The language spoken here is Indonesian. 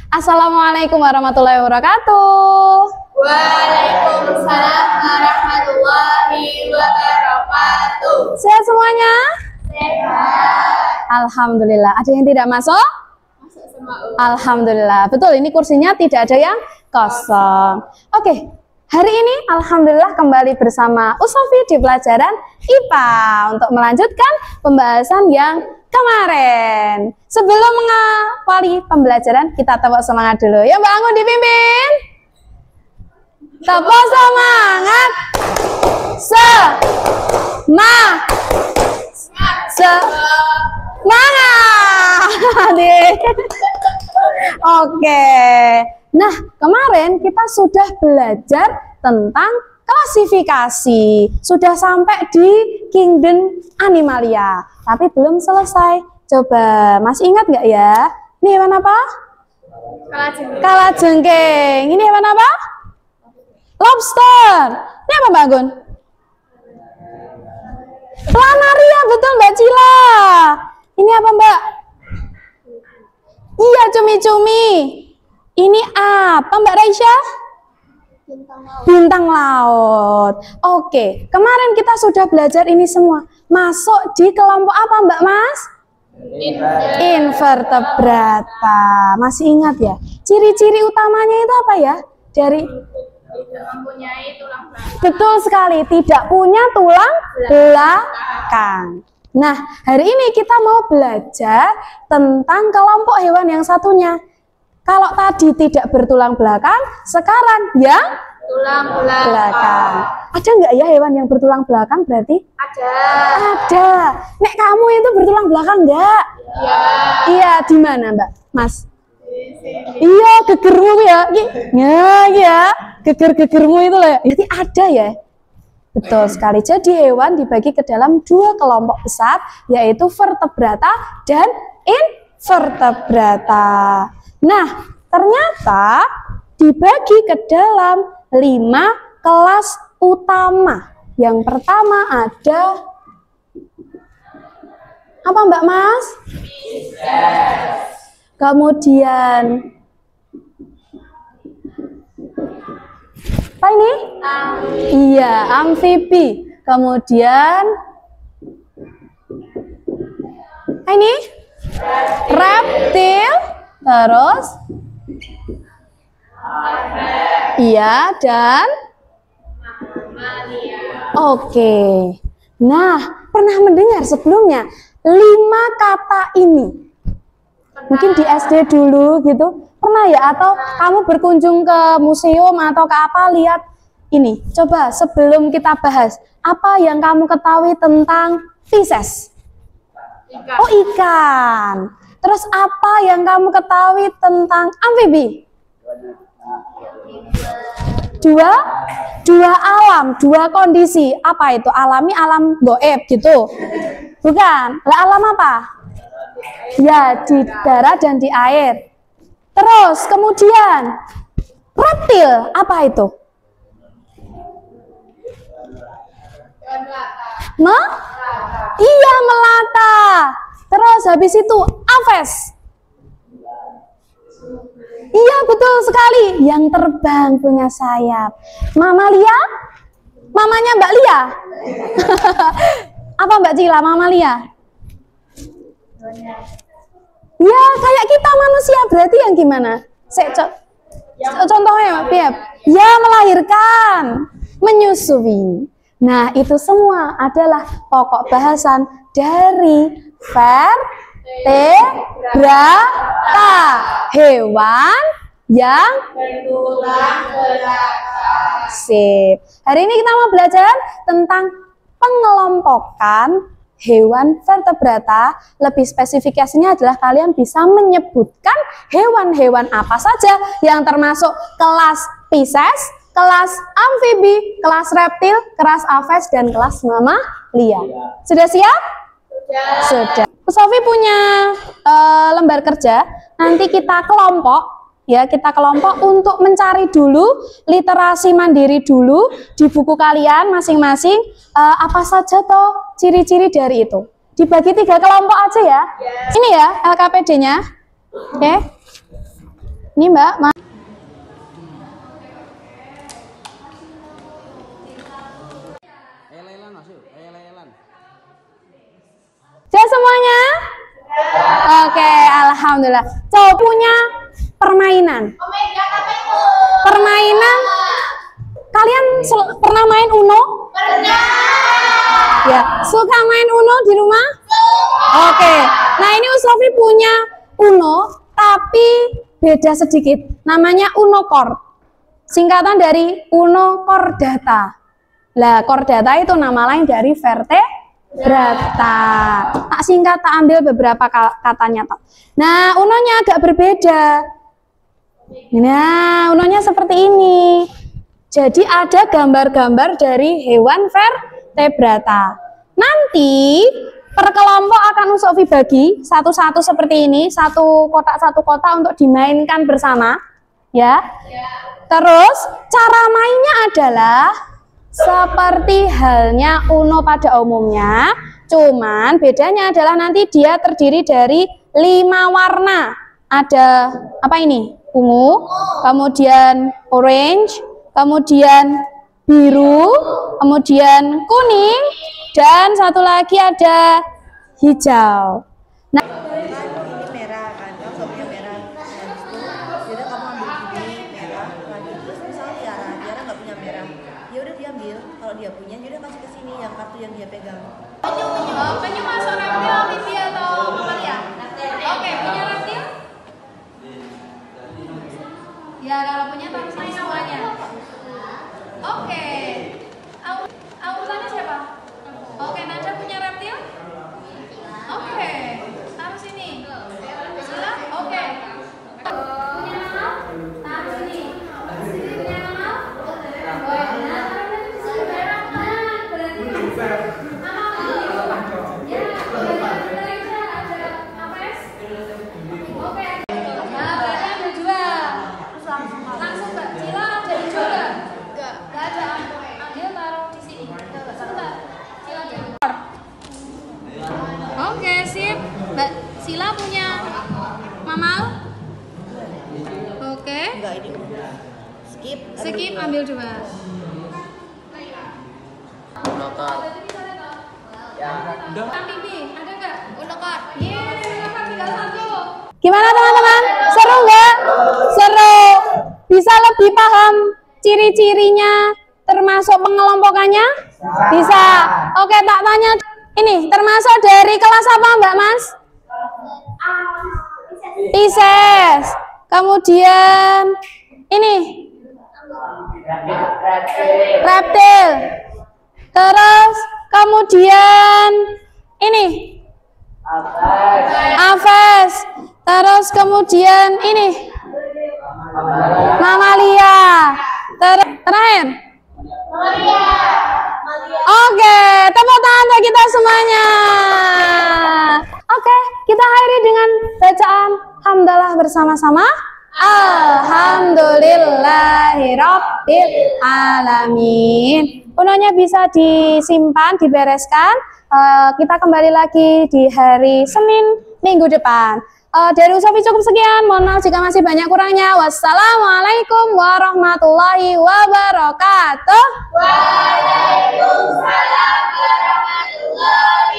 Assalamualaikum warahmatullahi wabarakatuh. Waalaikumsalam warahmatullahi wabarakatuh. Sehat semuanya? Sehat. Alhamdulillah. Ada yang tidak masuk? Masuk semua. Alhamdulillah. Betul, ini kursinya tidak ada yang kosong. Oke, hari ini Alhamdulillah kembali bersama Usofi di pelajaran IPA untuk melanjutkan pembahasan yang kemarin. Sebelum mengawali pembelajaran, kita tepuk semangat dulu. Ya, Mbak Anggun dipimpin. Tepuk semangat. Semangat. Oke. Nah, kemarin kita sudah belajar tentang klasifikasi. Sudah sampai di Kingdom Animalia. Tapi belum selesai. Coba, masih ingat nggak ya? Ini hewan apa? Kalajengking. Ini hewan apa? Lobster. Ini apa, Mbak Gun? Planaria, betul Mbak Cila. Ini apa, Mbak? Iya, cumi-cumi. Ini apa, Mbak Raisya? Bintang laut. Oke, kemarin kita sudah belajar ini semua. Masuk di kelompok apa, Mbak Mas? Invertebrata. Masih ingat ya? Ciri-ciri utamanya itu apa ya? Dari Tidak mempunyai tulang belakang. betul sekali, tidak punya tulang belakang. Nah, hari ini kita mau belajar tentang kelompok hewan yang satunya. Kalau tadi tidak bertulang belakang, sekarang yang Tulang belakang. Ada nggak ya hewan yang bertulang belakang berarti? Ada. Ada. Nek kamu itu bertulang belakang nggak? Ya. Iya, di mana Mbak? Mas? Iya, gegermu ya. Ya, geger-gegermu itu loh. Berarti ada ya? Betul sekali. Jadi hewan dibagi ke dalam dua kelompok besar, yaitu vertebrata dan invertebrata. Nah, ternyata dibagi ke dalam 5 kelas utama. Yang pertama ada apa, Mbak Mas? Kemudian apa ini? Iya, amfibi. Kemudian ini reptil. Terus iya, dan oke. Nah, pernah mendengar sebelumnya 5 kata ini? Mungkin di SD dulu gitu. Pernah ya? Atau kamu berkunjung ke museum atau ke apa, lihat ini. Coba sebelum kita bahas, apa yang kamu ketahui tentang Pisces? Oh, ikan. Terus apa yang kamu ketahui tentang amfibi? Dua alam, dua kondisi. Apa itu? Alami, alam goib gitu. Bukan. Lah, alam apa? Ya, di darat dan di air. Terus kemudian reptil, apa itu? Iya, melata. Terus habis itu aves. Iya, betul sekali. Yang terbang, punya sayap. Mamalia? Mamanya Mbak Lia? Apa Mbak Cila, mamalia? Ya, kayak kita manusia. Berarti yang gimana? Contohnya, Piep. Ya, melahirkan, menyusui. Nah, itu semua adalah pokok bahasan dari vertebrata, hewan yang Bertulang belakang. sip. Hari ini kita mau belajar tentang pengelompokan hewan vertebrata. Lebih spesifikasinya adalah kalian bisa menyebutkan hewan-hewan apa saja yang termasuk kelas Pisces, kelas amfibi, kelas reptil, kelas aves, dan kelas mamalia. Sudah siap? Sudah. Sofi punya lembar kerja. Nanti kita kelompok, ya, kita kelompok untuk mencari dulu literasi mandiri dulu di buku kalian masing-masing. Apa saja toh ciri-ciri dari itu? Dibagi 3 kelompok aja ya. Ini ya LKPD-nya. Oke. Ini Mbak. Sudah semuanya? Oke, alhamdulillah. Coba punya permainan. Permainan. Kalian pernah main Uno? Pernah. Ya, suka main Uno di rumah? Oke. Nah, ini Usofi punya Uno, tapi beda sedikit. Namanya Uno Core. Singkatan dari Uno Chordata. Lah, Chordata itu nama lain dari vertebrata. Tak singkat, tak ambil beberapa katanya. Nah, Unonya agak berbeda. Nah, Unonya seperti ini. Jadi ada gambar-gambar dari hewan vertebrata. Nanti per kelompok akan Usofi bagi satu-satu seperti ini, satu kotak untuk dimainkan bersama, ya. Terus cara mainnya adalah seperti halnya Uno pada umumnya, cuman bedanya adalah nanti dia terdiri dari 5 warna. Ada apa ini? Ungu, kemudian orange, kemudian biru, kemudian kuning, dan satu lagi ada hijau. Nah, ini merah kan, kamu gak punya merah. Habis itu, yaudah kamu ambil ini merah lagi. Terus misalnya Tiara gak punya merah. Ya udah dia ambil, kalau dia punya, yaudah kasih ke sini yang kartu yang dia pegang. Penyu masuk reptil, mimpi atau mamalia? Oke, punya reptil? Ya, kalau punya taruh sini semuanya. Oke. Awusannya siapa? Oke, Nada punya reptil? Oke, taruh sini. Sila? Oke. Punya nama? Taruh sini. Punya nama? Oke, nah, taruh di sini. Nah, berarti nama biru. Ya, ada apes. Oke. Nah, berarti ada 2. Langsung Mbak Cila ada hijau nggak? Nggak ada. Ambil taruh di sini. Sebentar. Cila ada. Oke, sip. Mbak Sila punya mamal? Oke. Enggak, ini skip. Skip, ambil 2. Pipi, ada nggak? Unokat. Yeay, unokat tinggal 1. gimana teman-teman? Seru nggak? Seru. Bisa lebih paham ciri-cirinya termasuk pengelompokannya? Bisa. Oke, tak tanya. Ini termasuk dari kelas apa Mbak Mas? Pisces. Kemudian ini reptil. Terus kemudian ini Aves. Terus kemudian ini mamalia. Terakhir. Oke, tepuk tangan untuk kita semuanya. Oke, kita akhiri dengan bacaan hamdalah bersama-sama. Alhamdulillahirabbil alamin. Unonya bisa disimpan, dibereskan. Kita kembali lagi di hari Senin minggu depan. Dari Usofi cukup sekian. Mohon maaf jika masih banyak kurangnya. Wassalamualaikum warahmatullahi wabarakatuh. Waalaikumsalam warahmatullahi